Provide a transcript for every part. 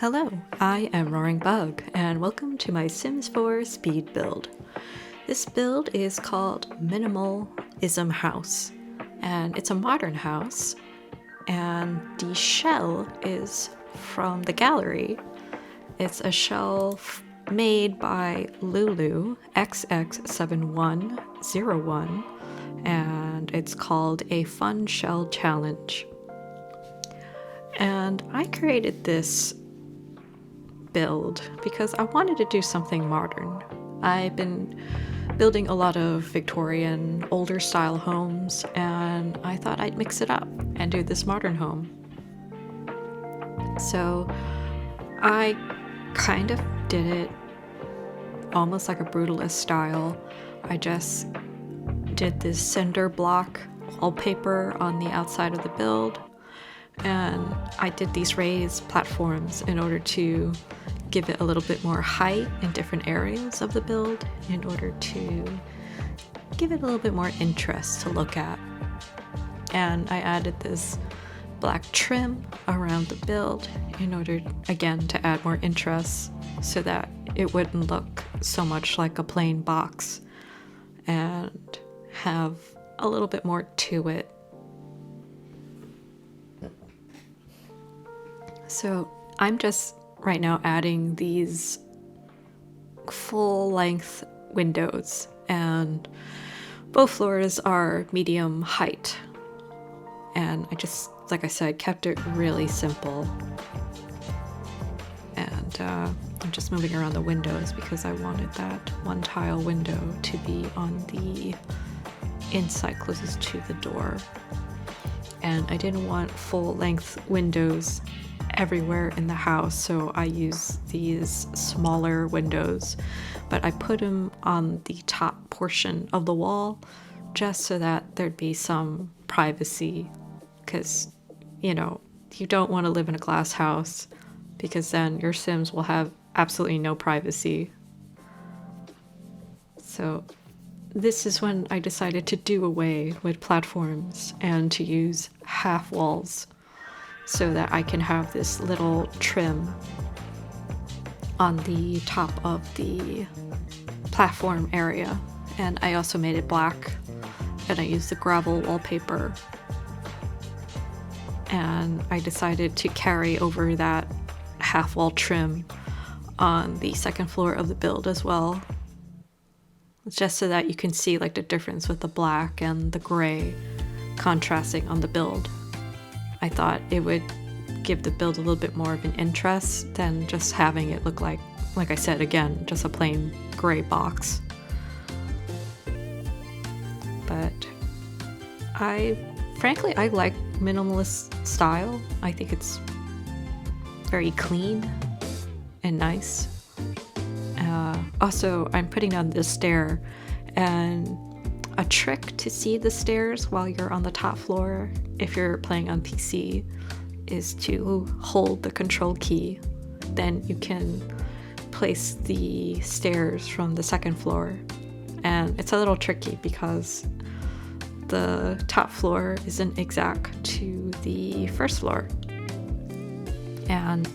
Hello, I am roaringbug, and welcome to my Sims 4 speed build. This build is called Minimalism House, and it's a modern house, and the shell is from the gallery. It's a shell made by Lulu XX7101, and it's called a Fun Shell Challenge. And I created this build because I wanted to do something modern. I've been building a lot of Victorian, older style homes, and I thought I'd mix it up and do this modern home. So I kind of did it almost like a brutalist style. I just did this cinder block wallpaper on the outside of the build, and I did these raised platforms in order to give it a little bit more height in different areas of the build, in order to give it a little bit more interest to look at. And I added this black trim around the build in order, again, to add more interest so that it wouldn't look so much like a plain box and have a little bit more to it. So I'm just right now adding these full-length windows, and both floors are medium height. And I just, like I said, kept it really simple. And I'm just moving around the windows because I wanted that one tile window to be on the inside closest to the door. And I didn't want full-length windows everywhere in the house, so I use these smaller windows, but I put them on the top portion of the wall just so that there'd be some privacy, because you don't want to live in a glass house, because then your Sims will have absolutely no privacy. So this is when I decided to do away with platforms and to use half walls, so that I can have this little trim on the top of the platform area. And I also made it black, and I used the gravel wallpaper. And I decided to carry over that half wall trim on the second floor of the build as well, just so that you can see like the difference with the black and the gray contrasting on the build. I thought it would give the build a little bit more of an interest than just having it look like I said, again, just a plain gray box. But frankly, I like minimalist style. I think it's very clean and nice. Also, I'm putting down this stair, and a trick to see the stairs while you're on the top floor, if you're playing on PC, is to hold the control key. Then you can place the stairs from the second floor. And it's a little tricky because the top floor isn't exact to the first floor. And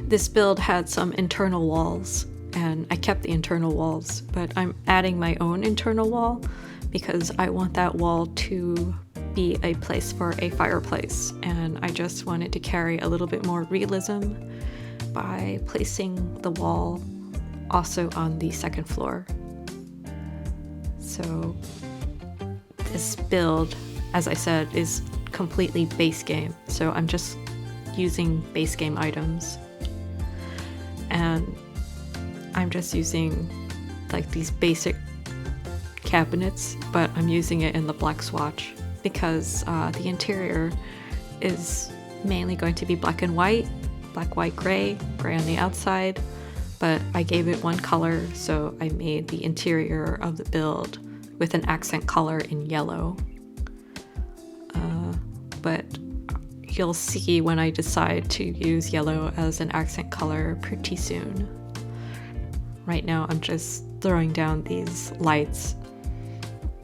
this build had some internal walls, and I kept the internal walls, but I'm adding my own internal wall because I want that wall to be a place for a fireplace, and I just wanted to carry a little bit more realism by placing the wall also on the second floor. So this build, as I said, is completely base game, so I'm just using base game items, and I'm just using like these basic cabinets, but I'm using it in the black swatch because the interior is mainly going to be black and white, black, white, gray on the outside, but I gave it one color, so I made the interior of the build with an accent color in yellow. But you'll see when I decide to use yellow as an accent color pretty soon. Right now I'm just throwing down these lights.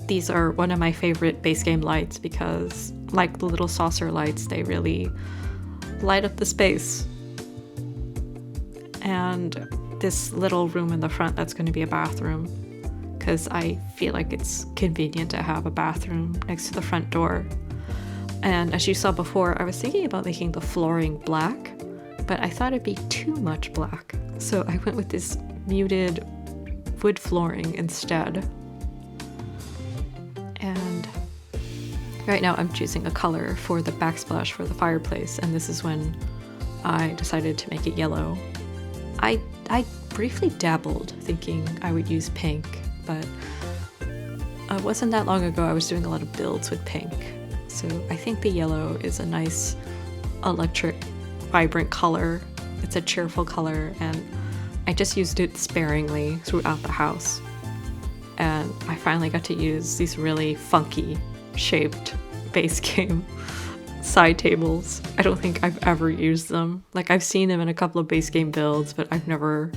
These are one of my favorite base game lights because, like the little saucer lights, they really light up the space. and this little room in the front that's going to be a bathroom, because I feel like it's convenient to have a bathroom next to the front door. And as you saw before, I was thinking about making the flooring black, but I thought it'd be too much black. So I went with this muted wood flooring instead. And right now I'm choosing a color for the backsplash for the fireplace, and this is when I decided to make it yellow. I briefly dabbled thinking I would use pink, but it wasn't that long ago I was doing a lot of builds with pink. So I think the yellow is a nice electric, vibrant color. It's a cheerful color, and I just used it sparingly throughout the house. And I finally got to use these really funky shaped Basegame side tables. I don't think I've ever used them. Like, I've seen them in a couple of Basegame builds, but I've never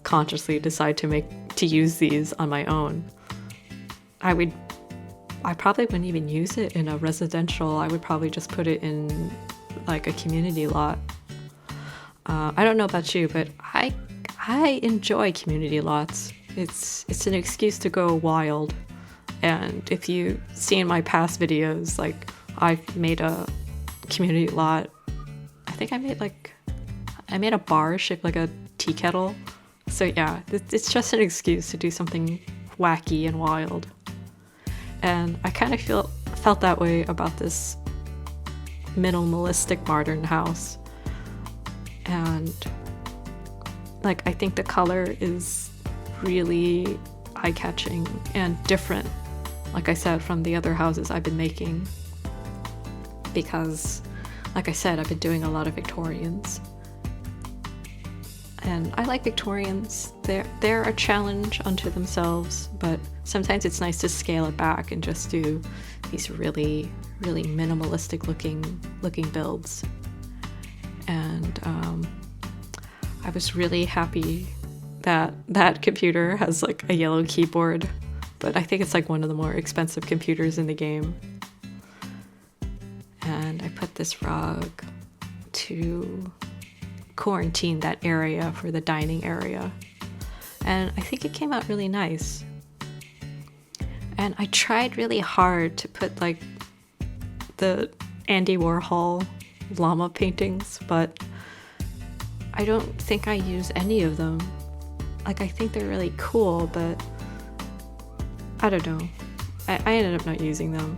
consciously decided to use these on my own. I probably wouldn't even use it in a residential. I would probably just put it in like a community lot. I don't know about you, but I enjoy community lots. It's an excuse to go wild. And if you see in my past videos, like, I've made a community lot. I think I made a bar shaped like a tea kettle. So yeah, it's just an excuse to do something wacky and wild. And I kind of felt that way about this minimalistic modern house. And like, I think the color is really eye-catching and different, like I said, from the other houses I've been making. Because, like I said, I've been doing a lot of Victorians. And I like Victorians. They're a challenge unto themselves, but sometimes it's nice to scale it back and just do these really, really minimalistic looking builds. And I was really happy that that computer has like a yellow keyboard, but I think it's like one of the more expensive computers in the game. And I put this rug to quarantine that area for the dining area, and I think it came out really nice. And I tried really hard to put like the Andy Warhol llama paintings, but I don't think I use any of them. Like, I think they're really cool, but I don't know. I ended up not using them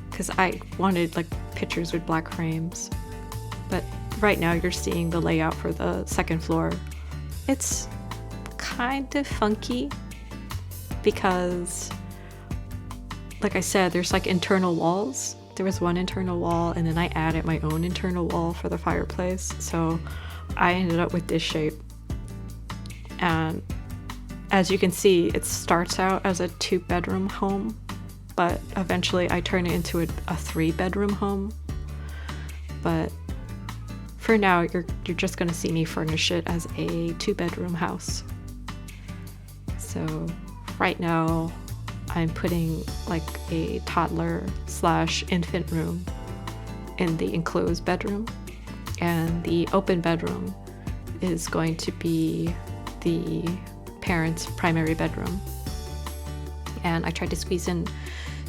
because I wanted like pictures with black frames. But right now you're seeing the layout for the second floor. It's kind of funky because, like I said, there's like internal walls. There was one internal wall, and then I added my own internal wall for the fireplace. So I ended up with this shape. And as you can see, it starts out as a 2-bedroom home, but eventually I turn it into a 3-bedroom home. But for now, you're just gonna see me furnish it as a 2-bedroom house. So right now I'm putting like a toddler/infant room in the enclosed bedroom, and the open bedroom is going to be the parents' primary bedroom. And I tried to squeeze in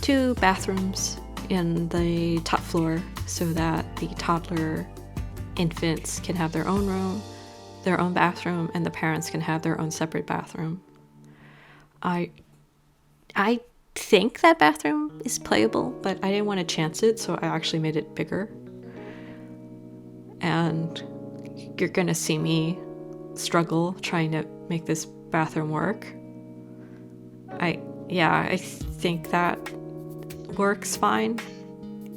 2 bathrooms in the top floor so that the toddler infants can have their own room, their own bathroom, and the parents can have their own separate bathroom. I think that bathroom is playable, but I didn't want to chance it, so I actually made it bigger. And you're gonna see me struggle trying to make this bathroom work. I think that works fine.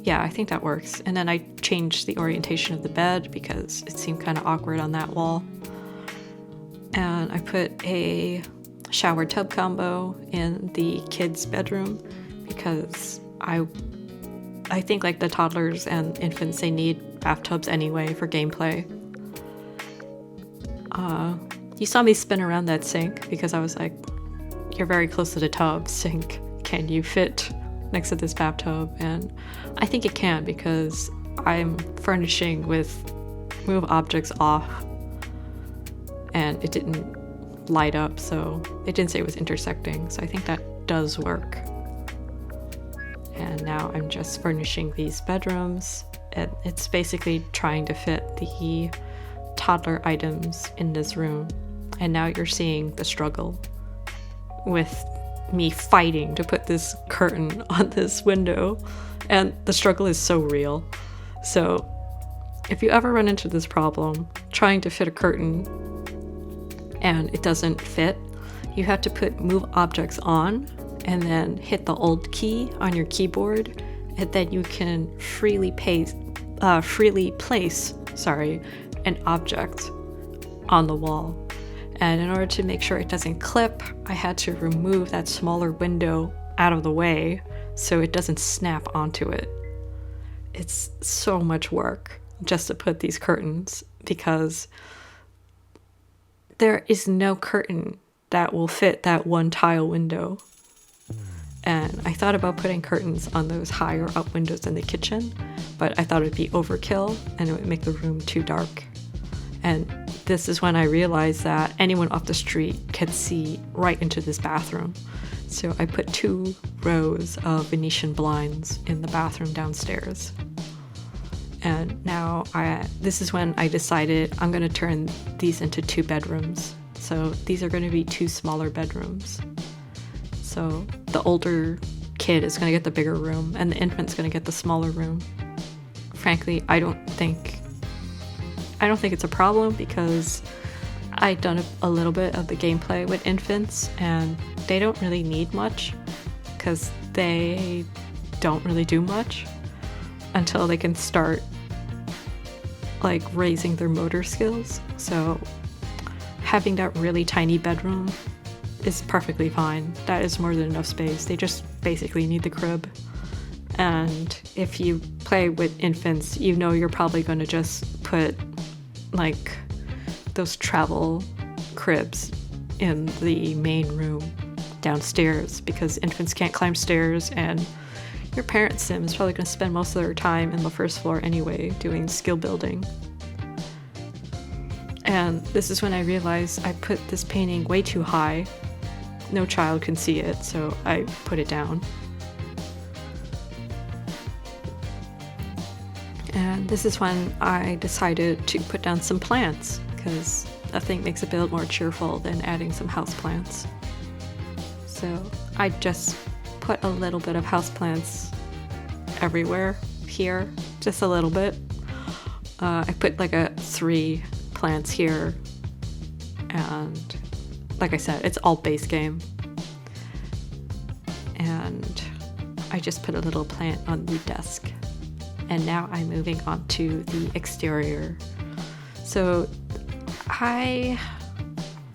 Yeah, I think that works. And then I changed the orientation of the bed because it seemed kind of awkward on that wall. And I put a shower tub combo in the kids' bedroom because I think like the toddlers and infants, they need bathtubs anyway for gameplay. You saw me spin around that sink because I was like, you're very close to the tub, sink. Can you fit next to this bathtub? And I think it can because I'm furnishing with move objects off. and it didn't light up, so it didn't say it was intersecting, so I think that does work. And now I'm just furnishing these bedrooms, and it's basically trying to fit the toddler items in this room. And now you're seeing the struggle with me fighting to put this curtain on this window, and the struggle is so real. So if you ever run into this problem trying to fit a curtain and it doesn't fit, you have to put move objects on and then hit the Alt key on your keyboard, and then you can freely place an object on the wall. And in order to make sure it doesn't clip, I had to remove that smaller window out of the way so it doesn't snap onto it. It's so much work just to put these curtains, because there is no curtain that will fit that one tile window. And I thought about putting curtains on those higher up windows in the kitchen, but I thought it'd be overkill and it would make the room too dark. And this is when I realized that anyone off the street could see right into this bathroom. So I put 2 rows of Venetian blinds in the bathroom downstairs. And now this is when I decided I'm going to turn these into 2 bedrooms. So these are going to be 2 smaller bedrooms. So the older kid is going to get the bigger room and the infant's going to get the smaller room. Frankly, I don't think it's a problem, because I've done a little bit of the gameplay with infants and they don't really need much, because they don't really do much until they can start like raising their motor skills. So having that really tiny bedroom is perfectly fine. That is more than enough space. They just basically need the crib. And if you play with infants, you know you're probably going to just put like those travel cribs in the main room downstairs, because infants can't climb stairs, and your parent sim is probably going to spend most of their time in the first floor anyway doing skill building. And this is when I realized I put this painting way too high. No child can see it, so I put it down. And this is when I decided to put down some plants, because nothing makes a build more cheerful than adding some houseplants. So I just put a little bit of houseplants everywhere here, just a little bit. I put like 3 plants here, and like I said, it's all Basegame. And I just put a little plant on the desk. And now I'm moving on to the exterior. So I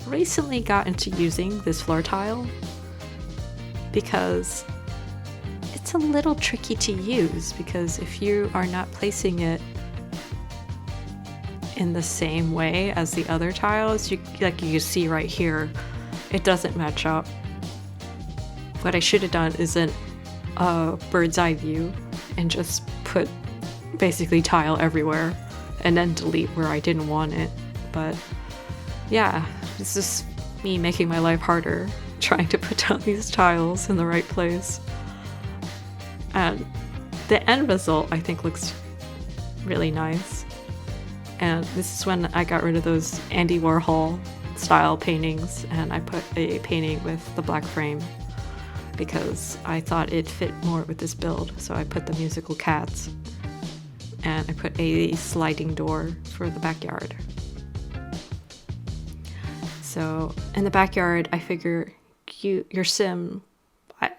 recently got into using this floor tile because it's a little tricky to use, because if you are not placing it in the same way as the other tiles, you can see right here, it doesn't match up. What I should have done is a bird's eye view and just put basically tile everywhere and then delete where I didn't want it. But yeah, this is me making my life harder, trying to put down these tiles in the right place. And the end result, I think, looks really nice. And this is when I got rid of those Andy Warhol style paintings, and I put a painting with the black frame because I thought it fit more with this build. So I put the musical cats, and I put a sliding door for the backyard. So in the backyard, I figure your sim,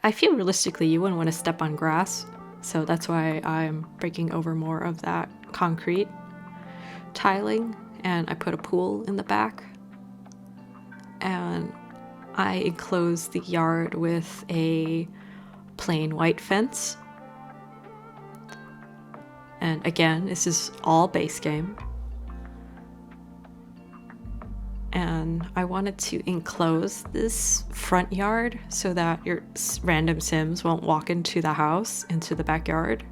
I feel realistically you wouldn't want to step on grass, so that's why I'm breaking over more of that concrete tiling, and I put a pool in the back, and I enclosed the yard with a plain white fence. And again, this is all Basegame. And I wanted to enclose this front yard so that your random sims won't walk into the house, into the backyard,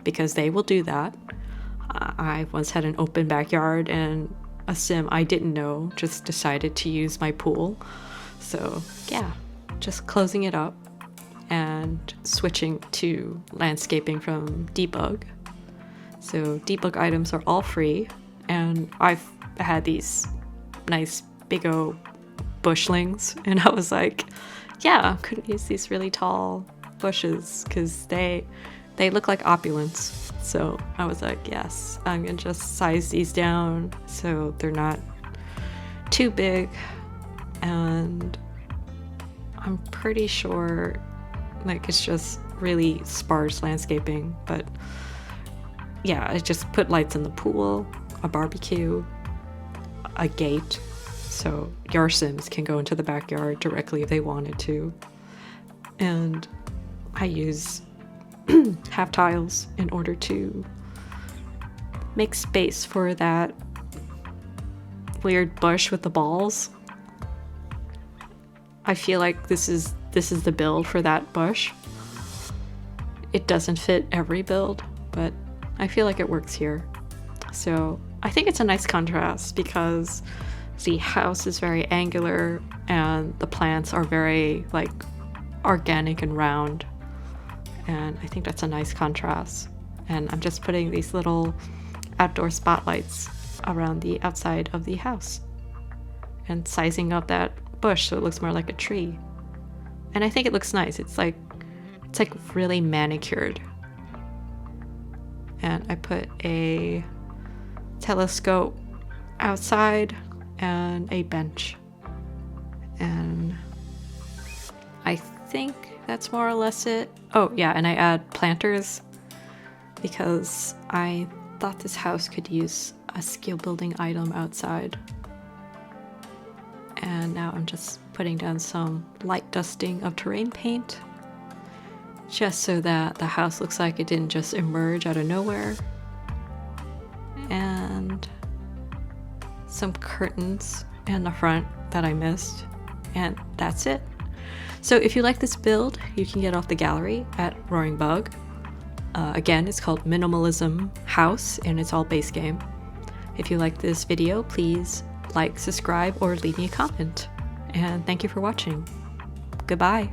because they will do that. I once had an open backyard and a sim I didn't know just decided to use my pool. So yeah, just closing it up and switching to landscaping from debug. So debug items are all free, and I've had these nice big old bushlings, and I was like, yeah, I'm gonna use these really tall bushes because they look like opulence. So I was like, yes, I'm gonna just size these down so they're not too big. And I'm pretty sure like it's just really sparse landscaping, but yeah, I just put lights in the pool, a barbecue, a gate, so your Sims can go into the backyard directly if they wanted to. And I use half tiles in order to make space for that weird bush with the balls. I feel like this is the build for that bush. It doesn't fit every build, but I feel like it works here. So I think it's a nice contrast because the house is very angular and the plants are very like organic and round. And I think that's a nice contrast. And I'm just putting these little outdoor spotlights around the outside of the house and sizing up that bush so it looks more like a tree. And I think it looks nice. It's like really manicured. And I put a telescope outside and a bench. And I think that's more or less it. Oh yeah, and I add planters because I thought this house could use a skill building item outside. And now I'm just putting down some light dusting of terrain paint just so that the house looks like it didn't just emerge out of nowhere. And some curtains in the front that I missed. And that's it. So if you like this build, you can get off the gallery at roaringbug. Again, it's called Minimalism House, and it's all base game. If you like this video, please like, subscribe, or leave me a comment. And thank you for watching. Goodbye.